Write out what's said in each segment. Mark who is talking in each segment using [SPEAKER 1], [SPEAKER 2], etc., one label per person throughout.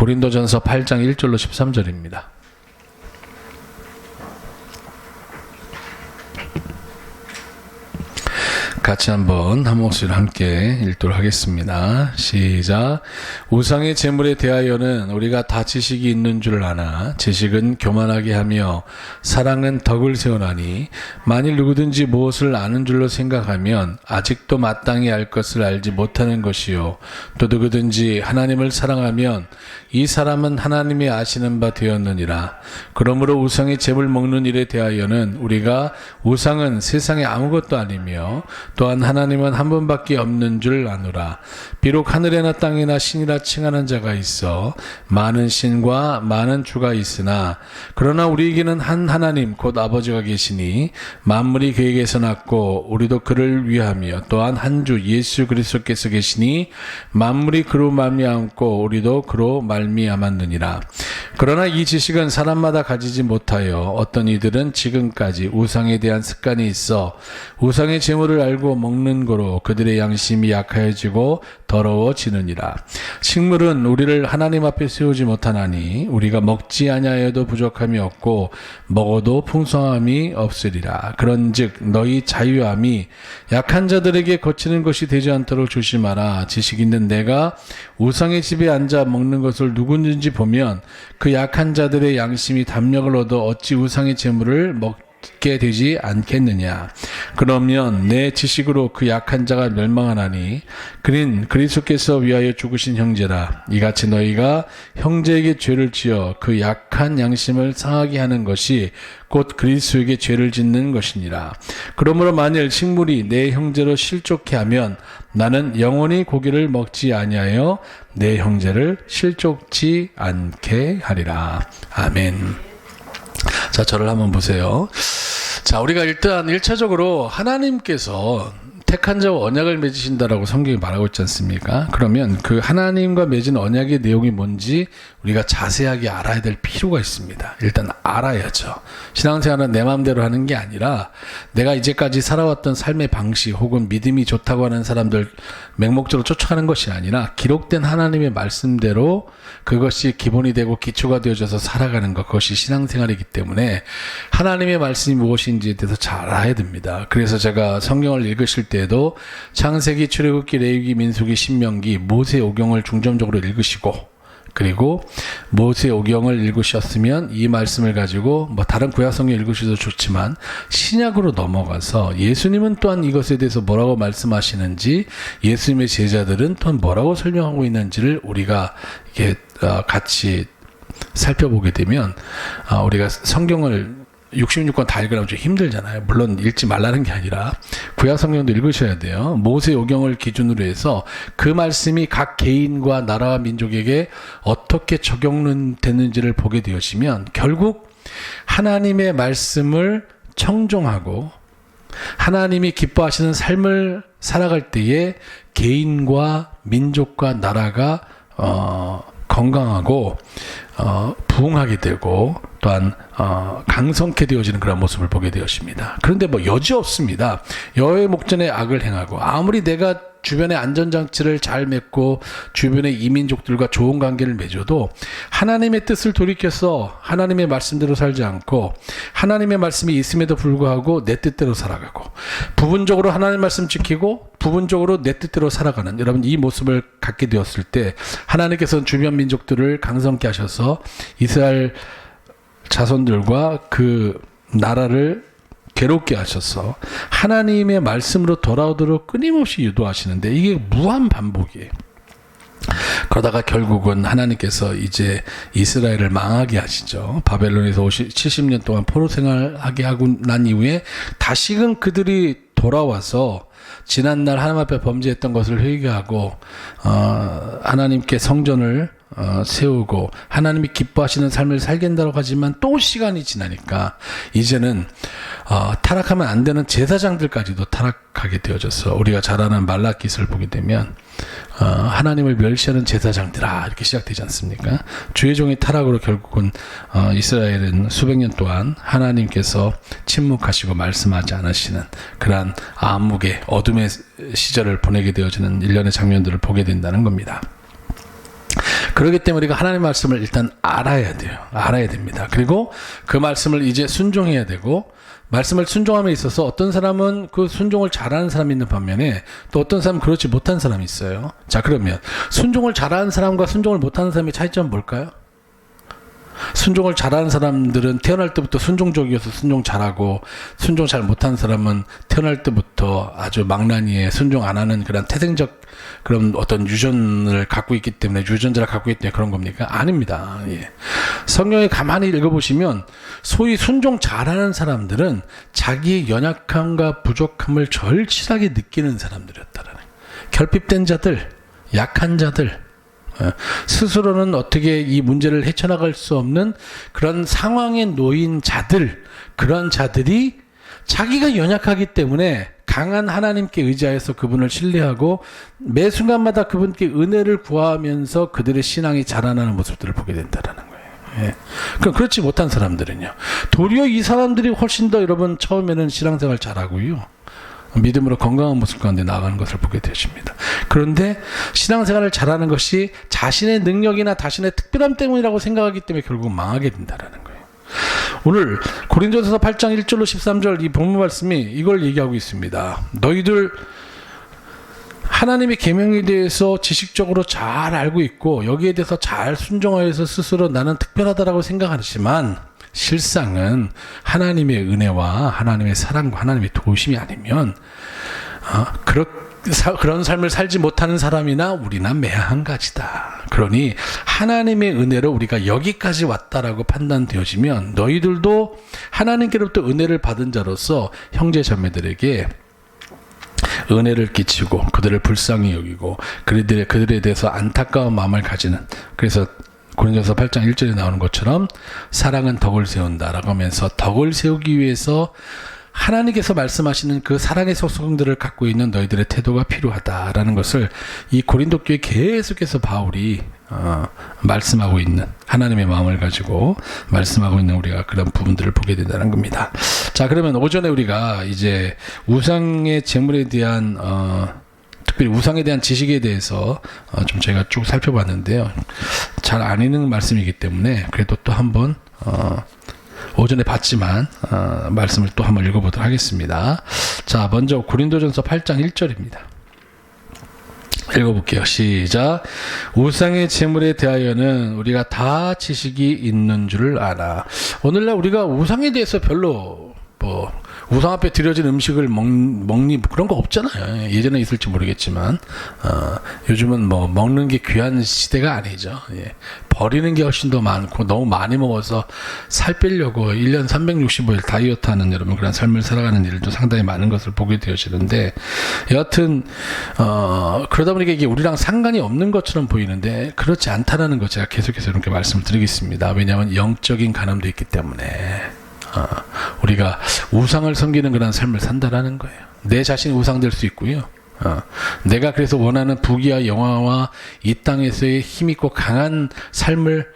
[SPEAKER 1] 고린도전서 8장 1절로 13절입니다. 같이 한번 한 목소리로 함께 읽도록 하겠습니다. 시작. 우상의 제물에 대하여는 우리가 다 지식이 있는 줄 아나 지식은 교만하게 하며 사랑은 덕을 세우나니 만일 누구든지 무엇을 아는 줄로 생각하면 아직도 마땅히 알 것을 알지 못하는 것이요 또 누구든지 하나님을 사랑하면 이 사람은 하나님이 아시는 바 되었느니라. 그러므로 우상의 제물 먹는 일에 대하여는 우리가 우상은 세상에 아무것도 아니며 또한 하나님은 한 분밖에 없는 줄 아노라. 비록 하늘에나 땅에나 신이라 칭하는 자가 있어 많은 신과 많은 주가 있으나 그러나 우리에게는 한 하나님 곧 아버지가 계시니 만물이 그에게서 났고 우리도 그를 위하며 또한 한 주 예수 그리스도께서 계시니 만물이 그로 말미암고 우리도 그로 말미암았느니라. 그러나 이 지식은 사람마다 가지지 못하여 어떤 이들은 지금까지 우상에 대한 습관이 있어 우상의 제물을 알고 먹는 거로 그들의 양심이 약하여지고 더러워지느니라. 식물은 우리를 하나님 앞에 세우지 못하나니 우리가 먹지 아니하여도 부족함이 없고 먹어도 풍성함이 없으리라. 그런즉 너희 자유함이 약한 자들에게 거치는 것이 되지 않도록 조심하라. 지식 있는 내가 우상의 집에 앉아 먹는 것을 누구든지 보면 그 약한 자들의 양심이 담력을 얻어 어찌 우상의 제물을 먹게 되지 않겠느냐. 그러면 내 지식으로 그 약한 자가 멸망하나니 그는 그리스도께서 위하여 죽으신 형제라. 이같이 너희가 형제에게 죄를 지어 그 약한 양심을 상하게 하는 것이 곧 그리스도에게 죄를 짓는 것이니라. 그러므로 만일 식물이 내 형제로 실족해 하면 나는 영원히 고기를 먹지 아니하여 내 형제를 실족지 않게 하리라. 아멘. 자, 저를 한번 보세요. 자, 우리가 일단 1차적으로 하나님께서 택한 자와 언약을 맺으신다라고 성경이 말하고 있지 않습니까? 그러면 그 하나님과 맺은 언약의 내용이 뭔지 우리가 자세하게 알아야 될 필요가 있습니다. 일단 알아야죠. 신앙생활은 내 마음대로 하는 게 아니라 내가 이제까지 살아왔던 삶의 방식 혹은 믿음이 좋다고 하는 사람들 맹목적으로 쫓아가는 것이 아니라 기록된 하나님의 말씀대로 그것이 기본이 되고 기초가 되어져서 살아가는 것, 그것이 신앙생활이기 때문에 하나님의 말씀이 무엇인지에 대해서 잘 알아야 됩니다. 그래서 제가 성경을 읽으실 때에도 창세기, 출애굽기, 레위기, 민수기, 신명기, 모세오경을 중점적으로 읽으시고 그리고 모세오경을 읽으셨으면 이 말씀을 가지고 뭐 다른 구약성경 읽으셔도 좋지만 신약으로 넘어가서 예수님은 또한 이것에 대해서 뭐라고 말씀하시는지 예수님의 제자들은 또한 뭐라고 설명하고 있는지를 우리가 이렇게 같이 살펴보게 되면 우리가 성경을 66권 다 읽으려면 좀 힘들잖아요. 물론 읽지 말라는 게 아니라 구약 성경도 읽으셔야 돼요. 모세오경을 기준으로 해서 그 말씀이 각 개인과 나라와 민족에게 어떻게 적용되는지를 보게 되시면 결국 하나님의 말씀을 청종하고 하나님이 기뻐하시는 삶을 살아갈 때에 개인과 민족과 나라가 건강하고 부흥하게 되고 또한 강성케 되어지는 그런 모습을 보게 되었습니다. 그런데 뭐 여지없습니다. 여의 목전에 악을 행하고 아무리 내가 주변의 안전장치를 잘 맺고 주변의 이민족들과 좋은 관계를 맺어도 하나님의 뜻을 돌이켜서 하나님의 말씀대로 살지 않고 하나님의 말씀이 있음에도 불구하고 내 뜻대로 살아가고 부분적으로 하나님의 말씀 지키고 부분적으로 내 뜻대로 살아가는 여러분 이 모습을 갖게 되었을 때 하나님께서는 주변 민족들을 강성케 하셔서 이스라엘 자손들과 그 나라를 괴롭게 하셔서 하나님의 말씀으로 돌아오도록 끊임없이 유도하시는데 이게 무한 반복이에요. 그러다가 결국은 하나님께서 이제 이스라엘을 망하게 하시죠. 바벨론에서 70년 동안 포로 생활하게 하고 난 이후에 다시금 그들이 돌아와서 지난날 하나님 앞에 범죄했던 것을 회개하고 하나님께 성전을 세우고 하나님이 기뻐하시는 삶을 살겠다고 하지만 또 시간이 지나니까 이제는 타락하면 안 되는 제사장들까지도 타락하게 되어져서 우리가 잘 아는 말라기서를 보게 되면 하나님을 멸시하는 제사장들아 이렇게 시작되지 않습니까? 주의 종의 타락으로 결국은 이스라엘은 수백 년 동안 하나님께서 침묵하시고 말씀하지 않으시는 그러한 암흑의 어둠의 시절을 보내게 되어지는 일련의 장면들을 보게 된다는 겁니다. 그렇기 때문에 우리가 하나님의 말씀을 일단 알아야 돼요. 알아야 됩니다. 그리고 그 말씀을 이제 순종해야 되고, 말씀을 순종함에 있어서 어떤 사람은 그 순종을 잘하는 사람이 있는 반면에 또 어떤 사람은 그렇지 못한 사람이 있어요. 자, 그러면 순종을 잘하는 사람과 순종을 못하는 사람의 차이점은 뭘까요? 순종을 잘하는 사람들은 태어날 때부터 순종적이어서 순종 잘하고, 순종 잘 못하는 사람은 태어날 때부터 아주 망나니에 순종 안 하는 그런 태생적 그런 어떤 유전을 갖고 있기 때문에, 유전자를 갖고 있기 때문에 그런 겁니까? 아닙니다. 예. 성경에 가만히 읽어보시면 소위 순종 잘하는 사람들은 자기의 연약함과 부족함을 절실하게 느끼는 사람들이었다라는, 결핍된 자들, 약한 자들, 스스로는 어떻게 이 문제를 헤쳐나갈 수 없는 그런 상황에 놓인 자들, 그런 자들이 자기가 연약하기 때문에 강한 하나님께 의지하여서 그분을 신뢰하고 매 순간마다 그분께 은혜를 구하면서 그들의 신앙이 자라나는 모습들을 보게 된다는 거예요. 예. 그럼 그렇지 못한 사람들은요, 도리어 이 사람들이 훨씬 더 여러분 처음에는 신앙생활 잘하고요, 믿음으로 건강한 모습 가운데 나아가는 것을 보게 되십니다. 그런데 신앙생활을 잘하는 것이 자신의 능력이나 자신의 특별함 때문이라고 생각하기 때문에 결국 망하게 된다는 거예요. 오늘 고린도전서 8장 1절로 13절 이 본문 말씀이 이걸 얘기하고 있습니다. 너희들 하나님의 계명에 대해서 지식적으로 잘 알고 있고 여기에 대해서 잘 순종하여서 스스로 나는 특별하다라고 생각하지만 실상은 하나님의 은혜와 하나님의 사랑과 하나님의 도우심이 아니면 그런 삶을 살지 못하는 사람이나 우리나 매한 가지다. 그러니 하나님의 은혜로 우리가 여기까지 왔다라고 판단되어지면 너희들도 하나님께로부터 은혜를 받은 자로서 형제 자매들에게 은혜를 끼치고 그들을 불쌍히 여기고 그들에 대해서 안타까운 마음을 가지는, 그래서 고린도전서 8장 1절에 나오는 것처럼 사랑은 덕을 세운다라고 하면서 덕을 세우기 위해서 하나님께서 말씀하시는 그 사랑의 속성들을 갖고 있는 너희들의 태도가 필요하다라는 것을 이 고린도 교회 계속해서 바울이 말씀하고 있는, 하나님의 마음을 가지고 말씀하고 있는 우리가 그런 부분들을 보게 된다는 겁니다. 자, 그러면 오전에 우리가 이제 우상의 제물에 대한 특별히 우상에 대한 지식에 대해서 좀 제가 쭉 살펴봤는데요. 잘 안 읽는 말씀이기 때문에 그래도 또 한번 오전에 봤지만 말씀을 또 한번 읽어보도록 하겠습니다. 자, 먼저 고린도전서 8장 1절입니다. 읽어볼게요. 시작. 우상의 제물에 대하여는 우리가 다 지식이 있는 줄 알아. 오늘날 우리가 우상에 대해서 별로 우상 앞에 드려진 음식을 먹니 그런 거 없잖아요. 예전에 있을지 모르겠지만 요즘은 먹는 게 귀한 시대가 아니죠. 예. 버리는 게 훨씬 더 많고 너무 많이 먹어서 살 빼려고 1년 365일 다이어트하는 여러분 그런 삶을 살아가는 일도 상당히 많은 것을 보게 되어지는데, 여하튼 그러다 보니까 이게 우리랑 상관이 없는 것처럼 보이는데 그렇지 않다라는 것 제가 계속해서 이렇게 말씀을 드리겠습니다. 왜냐하면 영적인 간음도 있기 때문에 우리가 우상을 섬기는 그런 삶을 산다라는 거예요. 내 자신이 우상될 수 있고요. 내가 그래서 원하는 부귀와 영화와 이 땅에서의 힘있고 강한 삶을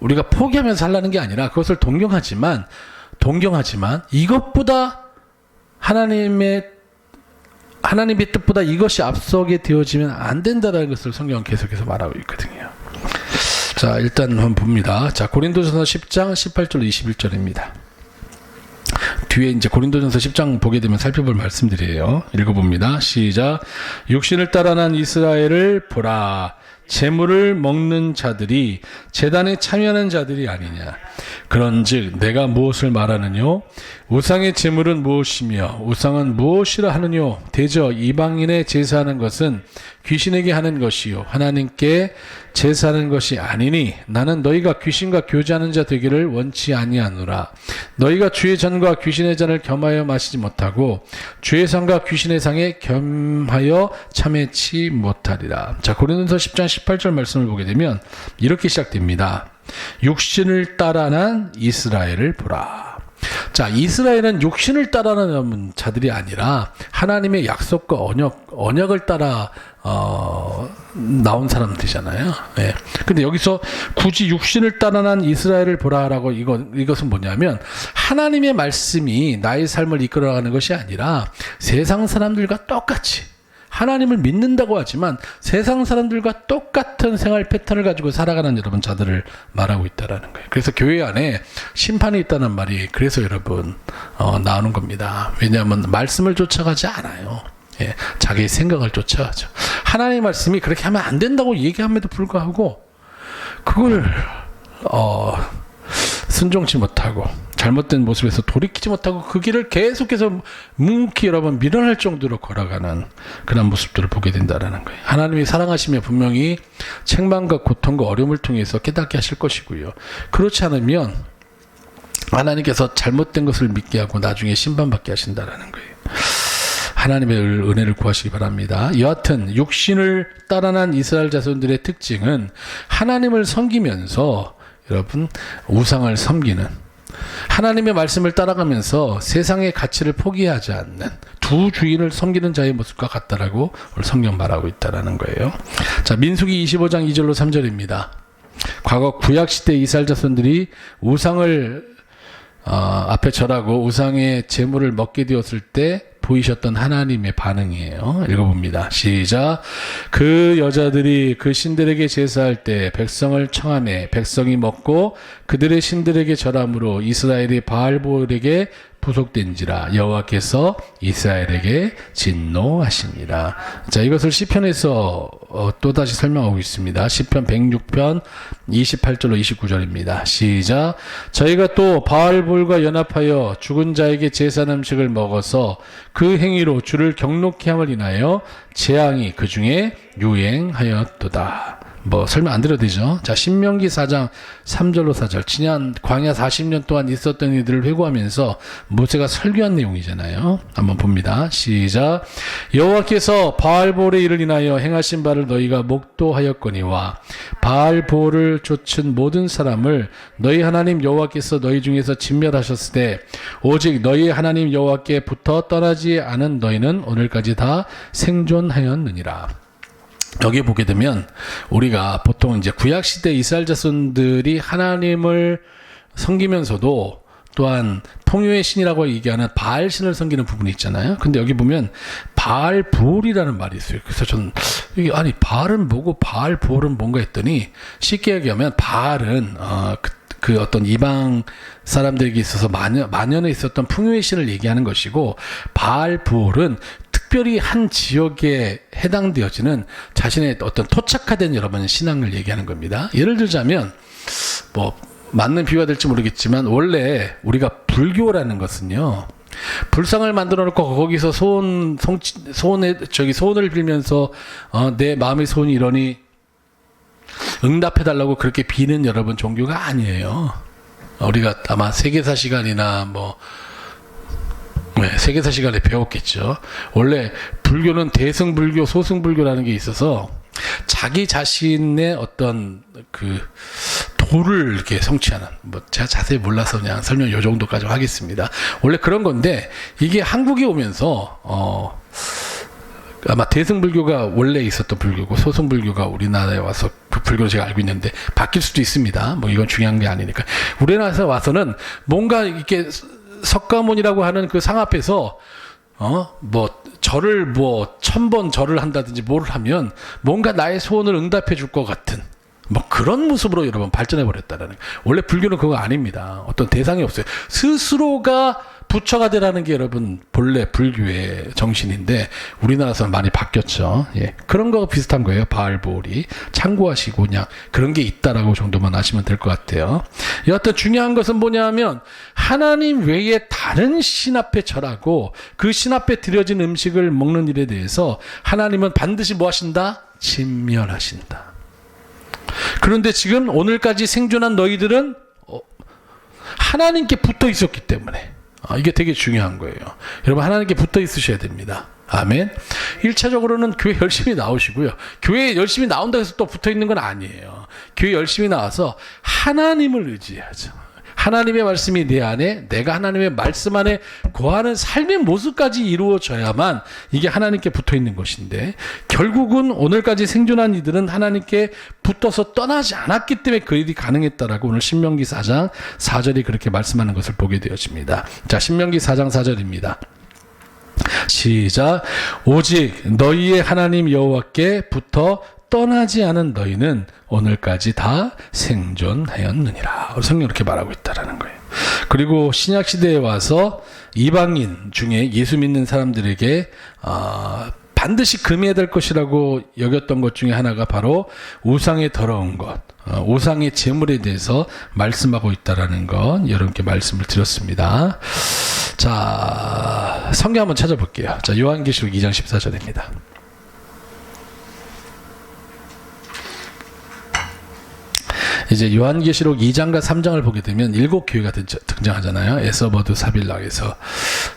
[SPEAKER 1] 우리가 포기하면서 살라는 게 아니라 그것을 동경하지만 이것보다 하나님의 뜻보다 이것이 앞서게 되어지면 안 된다는 것을 성경은 계속해서 말하고 있거든요. 자, 일단 한번 봅니다. 자, 고린도전서 10장 18절 21절입니다. 뒤에 이제 고린도전서 10장 보게 되면 살펴볼 말씀들이에요. 읽어봅니다. 시작. 육신을 따라 난 이스라엘을 보라. 제물을 먹는 자들이 제단에 참여하는 자들이 아니냐. 그런즉 내가 무엇을 말하느뇨? 우상의 제물은 무엇이며 우상은 무엇이라 하느뇨? 대저 이방인의 제사하는 것은 귀신에게 하는 것이요 하나님께 제사하는 것이 아니니 나는 너희가 귀신과 교제하는 자 되기를 원치 아니하노라. 너희가 주의 잔과 귀신의 잔을 겸하여 마시지 못하고 주의 상과 귀신의 상에 겸하여 참회치 못하리라. 자, 고린도전서 10장 18절 말씀을 보게 되면 이렇게 시작됩니다. 육신을 따라 난 이스라엘을 보라. 자, 이스라엘은 육신을 따라가는 자들이 아니라 하나님의 약속과 언약을 따라 나온 사람들이잖아요. 예. 근데 여기서 굳이 육신을 따라난 이스라엘을 보라라고 이것은 뭐냐면 하나님의 말씀이 나의 삶을 이끌어가는 것이 아니라 세상 사람들과 똑같이 하나님을 믿는다고 하지만 세상 사람들과 똑같은 생활 패턴을 가지고 살아가는 여러분 자들을 말하고 있다라는 거예요. 그래서 교회 안에 심판이 있다는 말이 그래서 여러분 나오는 겁니다. 왜냐하면 말씀을 쫓아가지 않아요. 예, 자기의 생각을 쫓아가죠. 하나님의 말씀이 그렇게 하면 안 된다고 얘기함에도 불구하고 그걸 순종치 못하고 잘못된 모습에서 돌이키지 못하고 그 길을 계속해서 묵묵히 여러분 밀어낼 정도로 걸어가는 그런 모습들을 보게 된다는 거예요. 하나님이 사랑하시며 분명히 책망과 고통과 어려움을 통해서 깨닫게 하실 것이고요. 그렇지 않으면 하나님께서 잘못된 것을 믿게 하고 나중에 심판받게 하신다는 거예요. 하나님의 은혜를 구하시기 바랍니다. 여하튼 육신을 따라난 이스라엘 자손들의 특징은 하나님을 섬기면서 여러분 우상을 섬기는, 하나님의 말씀을 따라가면서 세상의 가치를 포기하지 않는 두 주인을 섬기는 자의 모습과 같다라고 오늘 성경 말하고 있다라는 거예요. 자, 민수기 25장 2절로 3절입니다. 과거 구약시대 이스라엘 자손들이 우상을 앞에 절하고 우상의 제물을 먹게 되었을 때 보이셨던 하나님의 반응이에요. 읽어봅니다. 시작. 그 여자들이 그 신들에게 제사할 때 백성을 청하매 백성이 먹고 그들의 신들에게 절함으로 이스라엘이 바알볼에게 부속된지라 여호와께서 이스라엘에게 진노하시니라. 자, 이것을 시편에서 또다시 설명하고 있습니다. 시편 106편 28절로 29절입니다. 시작. 저희가 또 바알볼과 연합하여 죽은 자에게 제사한 음식을 먹어서 그 행위로 주를 경록케 함을 인하여 재앙이 그 중에 유행하였도다. 설명 안 드려도 되죠. 자, 신명기 4장 3절로 4절. 지난 광야 40년 동안 있었던 일들을 회고하면서 모세가 설교한 내용이잖아요. 한번 봅니다. 시작. 여호와께서 바알볼의 일을 인하여 행하신 바를 너희가 목도하였거니와 바알볼을 좇은 모든 사람을 너희 하나님 여호와께서 너희 중에서 진멸하셨을 때 오직 너희 하나님 여호와께 붙어 떠나지 않은 너희는 오늘까지 다 생존하였느니라. 여기 보게 되면 우리가 보통 이제 구약시대 이스라엘 자손들이 하나님을 섬기면서도 또한 풍요의 신이라고 얘기하는 바알신을 섬기는 부분이 있잖아요. 근데 여기 보면 바알볼이라는 말이 있어요. 그래서 저는 아니 바알은 뭐고 바알볼은 뭔가 했더니 쉽게 얘기하면 바알은 그 어떤 이방 사람들에게 있어서 만연에 있었던 풍요의 신을 얘기하는 것이고 바알볼은 특별히 한 지역에 해당되어지는 자신의 어떤 토착화된 여러분 신앙을 얘기하는 겁니다. 예를 들자면 맞는 비유가 될지 모르겠지만 원래 우리가 불교라는 것은요, 불상을 만들어 놓고 거기서 소원을 빌면서 내 마음의 소원이 이러니 응답해달라고 그렇게 비는 여러분 종교가 아니에요. 우리가 아마 세계사 시간이나 세계사 시간에 배웠겠죠. 원래 불교는 대승불교, 소승불교라는 게 있어서 자기 자신의 어떤 도를 이렇게 성취하는, 제가 자세히 몰라서 그냥 설명 요 정도까지 하겠습니다. 원래 그런 건데 이게 한국에 오면서 아마 대승불교가 원래 있었던 불교고 소승불교가 우리나라에 와서 그 불교를 제가 알고 있는데 바뀔 수도 있습니다. 이건 중요한 게 아니니까. 우리나라에 와서는 뭔가 이렇게 석가모니라고 하는 그 상 앞에서 절을 1000번 절을 한다든지 뭐를 하면 뭔가 나의 소원을 응답해 줄 것 같은 그런 모습으로 여러분 발전해 버렸다라는 거예요. 원래 불교는 그거 아닙니다. 어떤 대상이 없어요. 스스로가 부처가 되라는 게 여러분 본래 불교의 정신인데 우리나라에서는 많이 바뀌었죠. 예. 그런 거 비슷한 거예요. 바알볼이. 참고하시고 그냥 그런 게 있다라고 정도만 아시면 될 것 같아요. 여하튼 중요한 것은 뭐냐면 하나님 외에 다른 신 앞에 절하고 그 신 앞에 드려진 음식을 먹는 일에 대해서 하나님은 반드시 뭐 하신다? 진멸하신다. 그런데 지금 오늘까지 생존한 너희들은 하나님께 붙어 있었기 때문에 이게 되게 중요한 거예요. 여러분 하나님께 붙어 있으셔야 됩니다. 아멘. 1차적으로는 교회 열심히 나오시고요. 교회 열심히 나온다고 해서 또 붙어 있는 건 아니에요. 교회 열심히 나와서 하나님을 의지하죠. 하나님의 말씀이 내 안에, 내가 하나님의 말씀 안에 거하는 삶의 모습까지 이루어져야만 이게 하나님께 붙어 있는 것인데, 결국은 오늘까지 생존한 이들은 하나님께 붙어서 떠나지 않았기 때문에 그 일이 가능했다라고 오늘 신명기 4장 4절이 그렇게 말씀하는 것을 보게 되어집니다. 자, 신명기 4장 4절입니다. 시작. 오직 너희의 하나님 여호와께부터 떠나지 않은 너희는 오늘까지 다 생존하였느니라. 성경 이렇게 말하고 있다라는 거예요. 그리고 신약 시대에 와서 이방인 중에 예수 믿는 사람들에게 반드시 금해야 될 것이라고 여겼던 것 중에 하나가 바로 우상의 더러운 것, 우상의 제물에 대해서 말씀하고 있다라는 것 여러분께 말씀을 드렸습니다. 자, 성경 한번 찾아볼게요. 자, 요한계시록 2장 14절입니다. 이제 요한계시록 2장과 3장을 보게 되면 7교회가 등장하잖아요. 에서버드 사빌락에서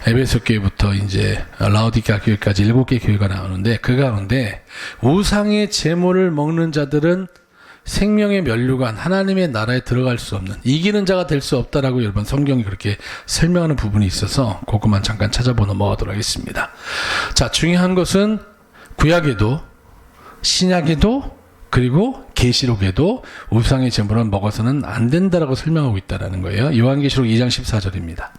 [SPEAKER 1] 에베소 교회부터 이제 라오디게아 교회까지 7개 교회가 나오는데, 그 가운데 우상의 제물을 먹는 자들은 생명의 면류관 하나님의 나라에 들어갈 수 없는, 이기는 자가 될 수 없다라고 여러분 성경이 그렇게 설명하는 부분이 있어서 그것만 잠깐 찾아보 넘어가도록 하겠습니다. 자, 중요한 것은 구약에도 신약에도 그리고 계시록에도 우상의 제물은 먹어서는 안 된다라고 설명하고 있다라는 거예요. 요한계시록 2장 14절입니다.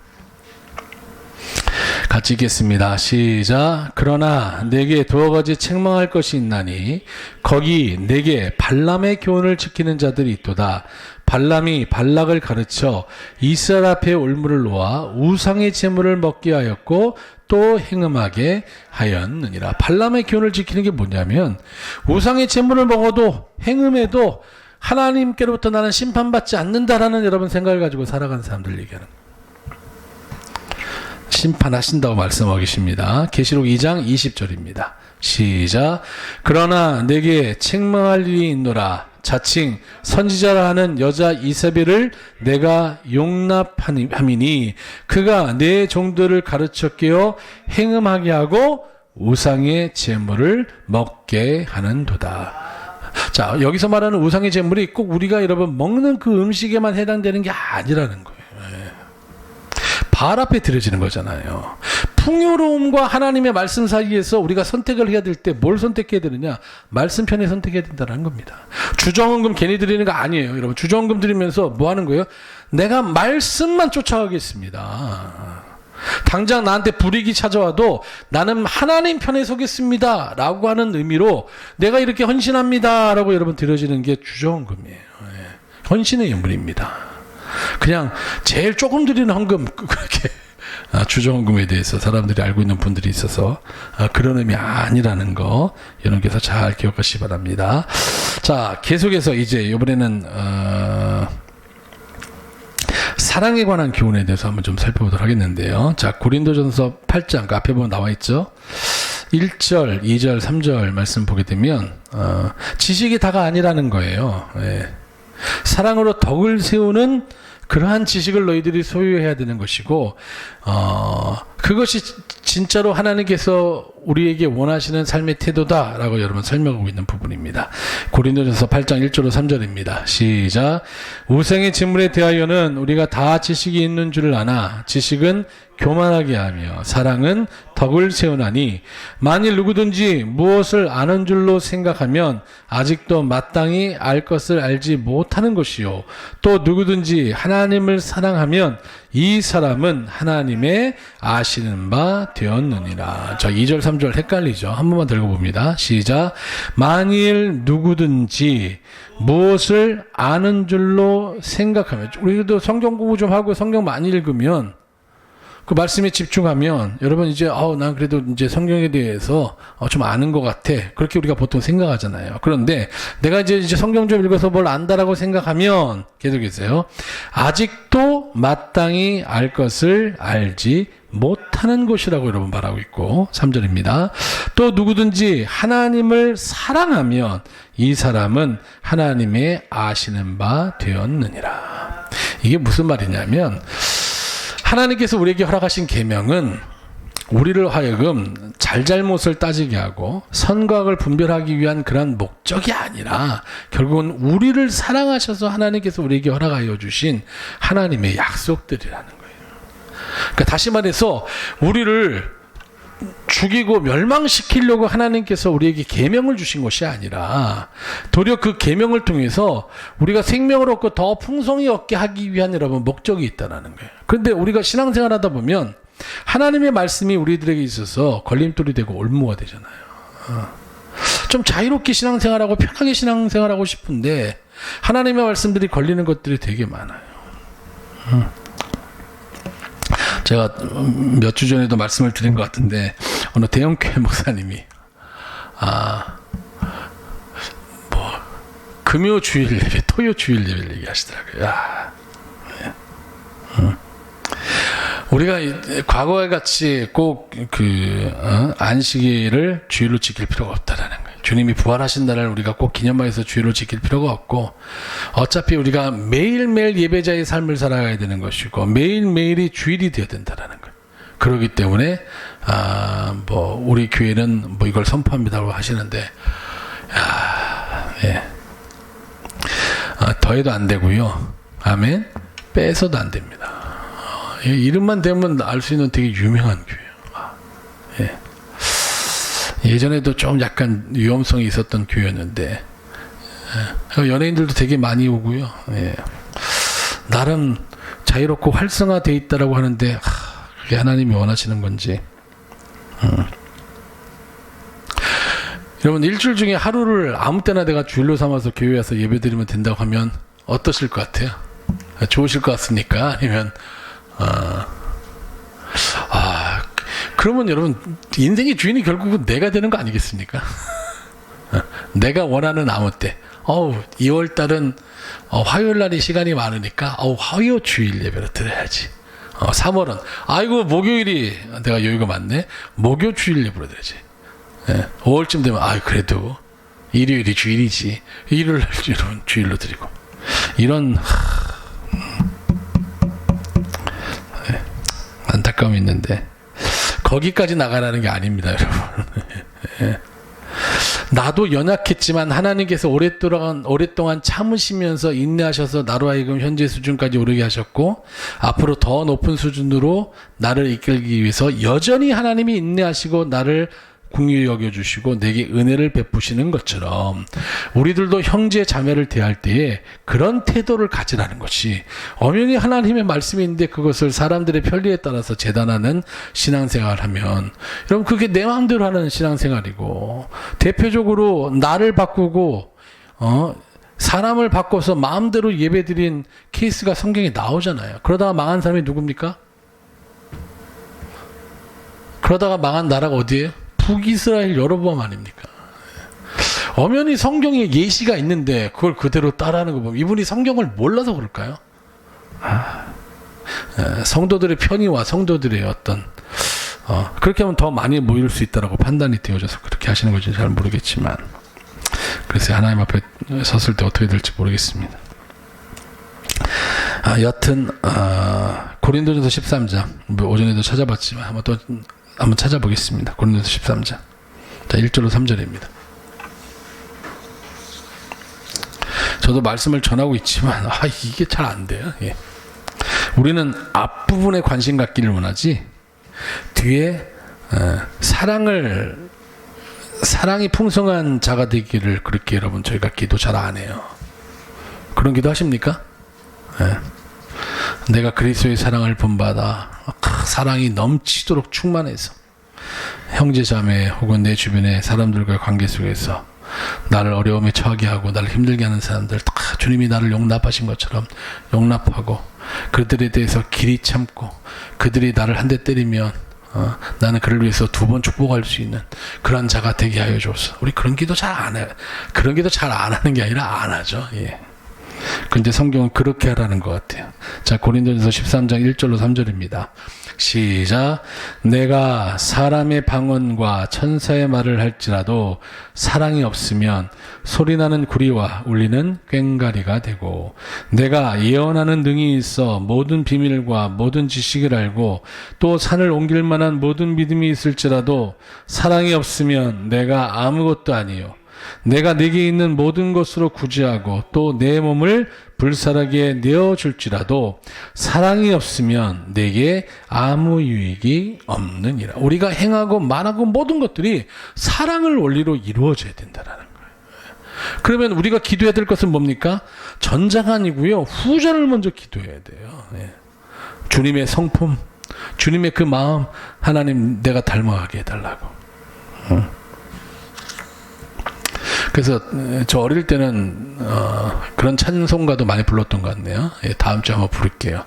[SPEAKER 1] 같이 읽겠습니다. 시작. 그러나 내게 두어 가지 책망할 것이 있나니 거기 내게 발람의 교훈을 지키는 자들이 있도다. 발람이 발락을 가르쳐 이스라엘 앞에 올무를 놓아 우상의 제물을 먹게 하였고 또 행음하게 하였느니라. 발람의 교훈을 지키는 게 뭐냐면, 우상의 제물을 먹어도 행음해도 하나님께로부터 나는 심판받지 않는다라는 여러분 생각을 가지고 살아가는 사람들 얘기하는 거예요. 심판하신다고 말씀하고 계십니다. 계시록 2장 20절입니다. 시작. 그러나 내게 책망할 일이 있노라. 자칭 선지자라 하는 여자 이세벨을 내가 용납함이니 그가 내 종들을 가르쳐 깨어 행음하게 하고 우상의 제물을 먹게 하는도다. 자, 여기서 말하는 우상의 제물이 꼭 우리가 여러분 먹는 그 음식에만 해당되는 게 아니라는 거예요. 발 앞에 드려지는 거잖아요. 풍요로움과 하나님의 말씀 사이에서 우리가 선택을 해야 될 때 뭘 선택해야 되느냐? 말씀편에 선택해야 된다는 겁니다. 주정헌금 괜히 드리는 거 아니에요. 여러분, 주정헌금 드리면서 뭐 하는 거예요? 내가 말씀만 쫓아가겠습니다. 당장 나한테 불이익이 찾아와도 나는 하나님 편에 서겠습니다 라고 하는 의미로 내가 이렇게 헌신합니다 라고 여러분 드려지는 게 주정헌금이에요. 헌신의 예물입니다. 그냥 제일 조금 드리는 헌금, 그렇게 주정헌금에 대해서 사람들이 알고 있는 분들이 있어서 그런 의미 아니라는 거 여러분께서 잘 기억하시기 바랍니다. 자, 계속해서 이제 이번에는 사랑에 관한 교훈에 대해서 한번 좀 살펴보도록 하겠는데요. 자, 고린도전서 8장 그 앞에 보면 나와 있죠. 1절, 2절, 3절 말씀 보게 되면 지식이 다가 아니라는 거예요. 예. 사랑으로 덕을 세우는 그러한 지식을 너희들이 소유해야 되는 것이고, 그것이 진짜로 하나님께서 우리에게 원하시는 삶의 태도다라고 여러분 설명하고 있는 부분입니다. 고린도전서 8장 1절로 3절입니다. 시작. 우상의 제물에 대하여는 우리가 다 지식이 있는 줄을 아나 지식은 교만하게 하며 사랑은 덕을 세우나니 만일 누구든지 무엇을 아는 줄로 생각하면 아직도 마땅히 알 것을 알지 못하는 것이요 또 누구든지 하나님을 사랑하면 이 사람은 하나님의 아시는 바 되었느니라. 자, 2절 3절 헷갈리죠. 한 번만 읽어봅니다. 시작. 만일 누구든지 무엇을 아는 줄로 생각하면, 우리도 성경 공부 좀 하고 성경 많이 읽으면 그 말씀에 집중하면 여러분 이제 난 그래도 이제 성경에 대해서 좀 아는 것 같아. 그렇게 우리가 보통 생각하잖아요. 그런데 내가 이제 성경 좀 읽어서 뭘 안다라고 생각하면 계속해서요. 아직도 마땅히 알 것을 알지 못하는 것이라고 여러분 말하고 있고 3절입니다. 또 누구든지 하나님을 사랑하면 이 사람은 하나님의 아시는 바 되었느니라. 이게 무슨 말이냐면 하나님께서 우리에게 허락하신 계명은 우리를 하여금 잘잘못을 따지게 하고 선과 악을 분별하기 위한 그런 목적이 아니라 결국은 우리를 사랑하셔서 하나님께서 우리에게 허락하여 주신 하나님의 약속들이라는 거예요. 그러니까 다시 말해서 우리를 죽이고 멸망시키려고 하나님께서 우리에게 계명을 주신 것이 아니라 도리어 그 계명을 통해서 우리가 생명을 얻고 더 풍성히 얻게 하기 위한 여러분 목적이 있다는 거예요. 그런데 우리가 신앙생활 하다 보면 하나님의 말씀이 우리들에게 있어서 걸림돌이 되고 올무가 되잖아요. 좀 자유롭게 신앙생활하고 편하게 신앙생활하고 싶은데 하나님의 말씀들이 걸리는 것들이 되게 많아요. 제가 몇 주 전에도 말씀을 드린 것 같은데 어느 대형교회 목사님이 금요 주일 예배, 토요 주일 예배를 얘기하시더라고요. 우리가 과거에 같이 꼭 안식일을 주일로 지킬 필요가 없다라는 거예요. 주님이 부활하신 날을 우리가 꼭 기념하여서 주일로 지킬 필요가 없고, 어차피 우리가 매일매일 예배자의 삶을 살아가야 되는 것이고 매일매일이 주일이 되어야 된다라는 거예요. 그렇기 때문에 우리 교회는 이걸 선포합니다라고 하시는데, 더해도 안 되고요. 아멘. 빼서도 안 됩니다. 이름만 대면 알 수 있는 되게 유명한 교회예요. 예전에도 좀 약간 위험성이 있었던 교회였는데, 연예인들도 되게 많이 오고요. 나름 자유롭고 활성화되어 있다라고 하는데, 그게 하나님이 원하시는 건지. 여러분, 일주일 중에 하루를 아무 때나 내가 주일로 삼아서 교회에 와서 예배드리면 된다고 하면 어떠실 것 같아요? 좋으실 것 같습니까? 아니면 그러면 여러분, 인생의 주인이 결국은 내가 되는 거 아니겠습니까? 내가 원하는 아무 때, 2월달은 화요일 날이 시간이 많으니까 화요 주일 예배로 드려야지. 3월은 아이고 목요일이 내가 여유가 많네, 목요 주일 예배로 드려야지. 5월쯤 되면 그래도 일요일이 주일이지, 일요일 날 여러분 주일로 드리고, 이런 안타까움이 있는데 거기까지 나가라는 게 아닙니다, 여러분. 나도 연약했지만 하나님께서 오랫동안 참으시면서 인내하셔서 나로 하여금 현재 수준까지 오르게 하셨고, 앞으로 더 높은 수준으로 나를 이끌기 위해서 여전히 하나님이 인내하시고 나를 긍휼히 여겨주시고 내게 은혜를 베푸시는 것처럼, 우리들도 형제 자매를 대할 때에 그런 태도를 가지라는 것이, 엄연히 하나님의 말씀이 있는데 그것을 사람들의 편리에 따라서 재단하는 신앙생활을 하면, 여러분, 그게 내 마음대로 하는 신앙생활이고, 대표적으로 나를 바꾸고 사람을 바꿔서 마음대로 예배드린 케이스가 성경에 나오잖아요. 그러다가 망한 사람이 누굽니까? 그러다가 망한 나라가 어디예요? 북이스라엘 여로보암 아닙니까? 엄연히 성경에 예시가 있는데 그걸 그대로 따라하는 거 보면 이분이 성경을 몰라서 그럴까요? 성도들의 편의와 성도들의 어떤 그렇게 하면 더 많이 모일 수 있다라고 판단이 되어져서 그렇게 하시는 건지 잘 모르겠지만, 그래서 하나님 앞에 섰을 때 어떻게 될지 모르겠습니다. 여튼 고린도전서 13장 오전에도 찾아봤지만 한번 찾아보겠습니다. 고린도전서 13장. 자, 1절로 3절입니다. 저도 말씀을 전하고 있지만 이게 잘 안 돼요. 우리는 앞부분에 관심 갖기를 원하지 뒤에 사랑이 풍성한 자가 되기를 그렇게 여러분 저희가 기도 잘 안 해요. 그런 기도 하십니까? 내가 그리스도의 사랑을 본받아 사랑이 넘치도록 충만해서 형제자매 혹은 내 주변의 사람들과의 관계 속에서 나를 어려움에 처하게 하고 나를 힘들게 하는 사람들 다 주님이 나를 용납하신 것처럼 용납하고, 그들에 대해서 길이 참고, 그들이 나를 한 대 때리면 나는 그를 위해서 2번 축복할 수 있는 그런 자가 되게 하여 주옵소서. 우리 그런 기도 잘 안 해요. 그런 기도 잘 안 하는 게 아니라 안 하죠. 근데 성경은 그렇게 하라는 것 같아요. 자, 고린도전서 13장 1절로 3절입니다. 시작. 내가 사람의 방언과 천사의 말을 할지라도 사랑이 없으면 소리나는 구리와 울리는 꽹과리가 되고, 내가 예언하는 능이 있어 모든 비밀과 모든 지식을 알고 또 산을 옮길 만한 모든 믿음이 있을지라도 사랑이 없으면 내가 아무것도 아니요, 내가 내게 있는 모든 것으로 구제하고 또 내 몸을 불살하게 내어줄지라도 사랑이 없으면 내게 아무 유익이 없느니라. 우리가 행하고 말하고 모든 것들이 사랑을 원리로 이루어져야 된다는 거예요. 그러면 우리가 기도해야 될 것은 뭡니까? 전자가 아니고요, 후자를 먼저 기도해야 돼요. 주님의 성품, 주님의 그 마음, 하나님 내가 닮아가게 해달라고. 그래서 저 어릴 때는 그런 찬송가도 많이 불렀던 것 같네요. 예, 다음 주에 한번 부를게요.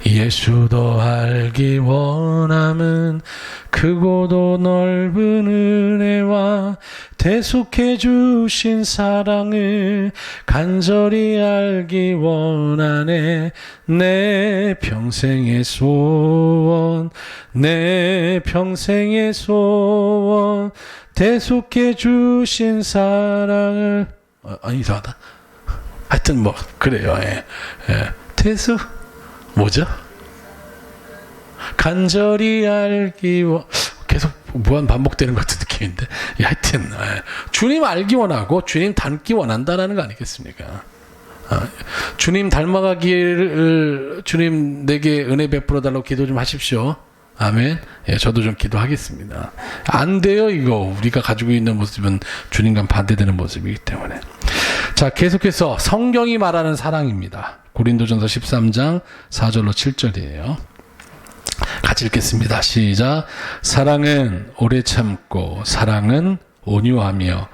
[SPEAKER 1] 예수도 알기 원함은 크고도 넓은 은혜와 대속해 주신 사랑을 간절히 알기 원하네. 내 평생의 소원, 내 평생의 소원, 대속해 주신 사랑을 이상하다. 하여튼 뭐 그래요. 예. 대속 뭐죠? 간절히 알기 계속 무한 반복되는 것 같은 느낌인데, 하여튼 주님 알기 원하고 주님 닮기 원한다라는 거 아니겠습니까? 주님 닮아가기를 주님 내게 은혜 베풀어 달라고 기도 좀 하십시오. 아멘. 예, 저도 좀 기도하겠습니다. 안 돼요, 이거. 우리가 가지고 있는 모습은 주님과 반대되는 모습이기 때문에. 자, 계속해서 성경이 말하는 사랑입니다. 고린도전서 13장 4절로 7절이에요. 같이 읽겠습니다. 시작. 사랑은 오래 참고, 사랑은 온유하며,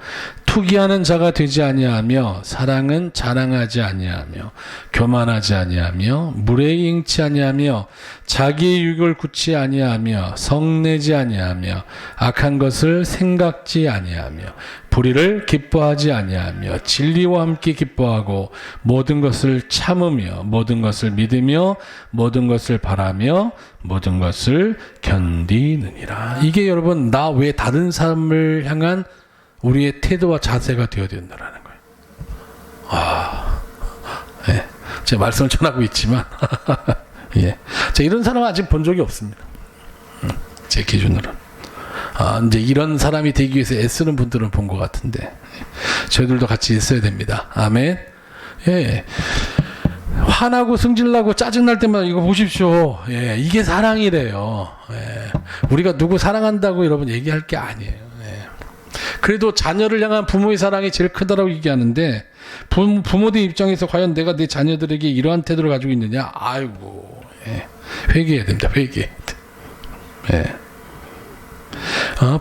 [SPEAKER 1] 투기하는 자가 되지 아니하며, 사랑은 자랑하지 아니하며, 교만하지 아니하며, 무례히 잉치 아니하며, 자기의 유익을 굳지 아니하며, 성내지 아니하며, 악한 것을 생각지 아니하며, 불의를 기뻐하지 아니하며, 진리와 함께 기뻐하고, 모든 것을 참으며, 모든 것을 믿으며, 모든 것을 바라며, 모든 것을 견디느니라. 이게 여러분, 나 외 다른 사람을 향한 우리의 태도와 자세가 되어야 된다는 거예요. 예. 제가 말씀을 전하고 있지만, 예. 자, 이런 사람은 아직 본 적이 없습니다. 제 기준으로. 이제 이런 사람이 되기 위해서 애쓰는 분들은 본 것 같은데, 저희들도 같이 있어야 됩니다. 아멘. 예. 화나고 승질나고 짜증날 때마다 이거 보십시오. 예. 이게 사랑이래요. 예. 우리가 누구 사랑한다고 여러분 얘기할 게 아니에요. 그래도 자녀를 향한 부모의 사랑이 제일 크다라고 얘기하는데, 부모들 입장에서 과연 내가 내 자녀들에게 이러한 태도를 가지고 있느냐? 아이고, 예. 회개해야 됩니다. 회개. 예.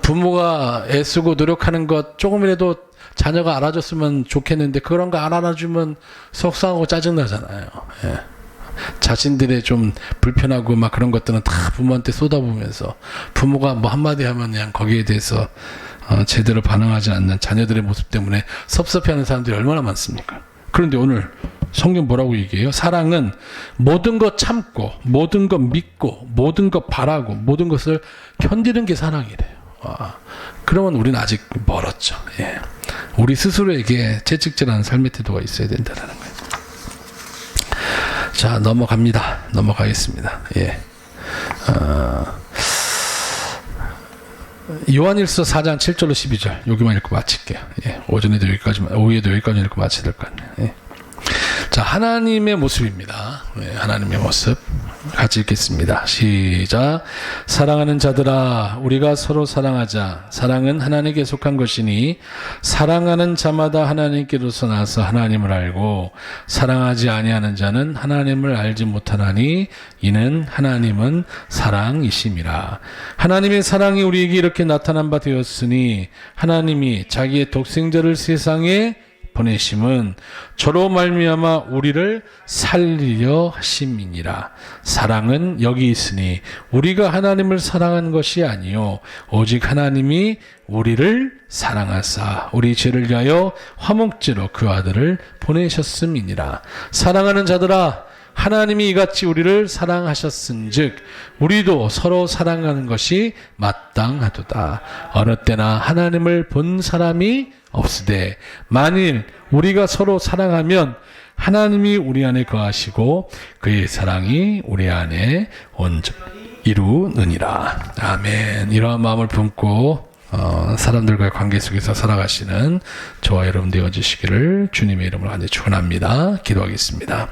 [SPEAKER 1] 부모가 애쓰고 노력하는 것 조금이라도 자녀가 알아줬으면 좋겠는데, 그런 거 안 알아주면 속상하고 짜증나잖아요. 예. 자신들의 좀 불편하고 막 그런 것들은 다 부모한테 쏟아부으면서, 부모가 뭐 한마디 하면 그냥 거기에 대해서 제대로 반응하지 않는 자녀들의 모습 때문에 섭섭해하는 사람들이 얼마나 많습니까? 그런데 오늘 성경 뭐라고 얘기해요? 사랑은 모든 것 참고, 모든 것 믿고, 모든 것 바라고, 모든 것을 견디는 게 사랑이래요. 그러면 우리는 아직 멀었죠. 예. 우리 스스로에게 채찍질하는 삶의 태도가 있어야 된다는 거예요. 자, 넘어가겠습니다. 예. 요한일서 4장 7절로 12절 여기만 읽고 마칠게요. 예, 오후에도 여기까지 읽고 마쳐야 될 것 같네요. 예. 자, 하나님의 모습입니다. 예, 하나님의 모습 같이 읽겠습니다. 시작. 사랑하는 자들아, 우리가 서로 사랑하자. 사랑은 하나님께 속한 것이니 사랑하는 자마다 하나님께로서 나서 하나님을 알고, 사랑하지 아니하는 자는 하나님을 알지 못하나니 이는 하나님은 사랑이심이라. 하나님의 사랑이 우리에게 이렇게 나타난 바 되었으니, 하나님이 자기의 독생자를 세상에 보내심은 저로 말미암아 우리를 살리려 하심이니라. 사랑은 여기 있으니 우리가 하나님을 사랑한 것이 아니요 오직 하나님이 우리를 사랑하사 우리 죄를 위하여 화목제로 그 아들을 보내셨음이니라. 사랑하는 자들아, 하나님이 이같이 우리를 사랑하셨은즉 우리도 서로 사랑하는 것이 마땅하도다. 어느 때나 하나님을 본 사람이 없으되 만일 우리가 서로 사랑하면 하나님이 우리 안에 거하시고 그의 사랑이 우리 안에 온전히 이루느니라. 아멘. 이러한 마음을 품고 사람들과의 관계 속에서 살아가시는 저와 여러분 되어주시기를 주님의 이름으로 간절히 축원합니다. 기도하겠습니다.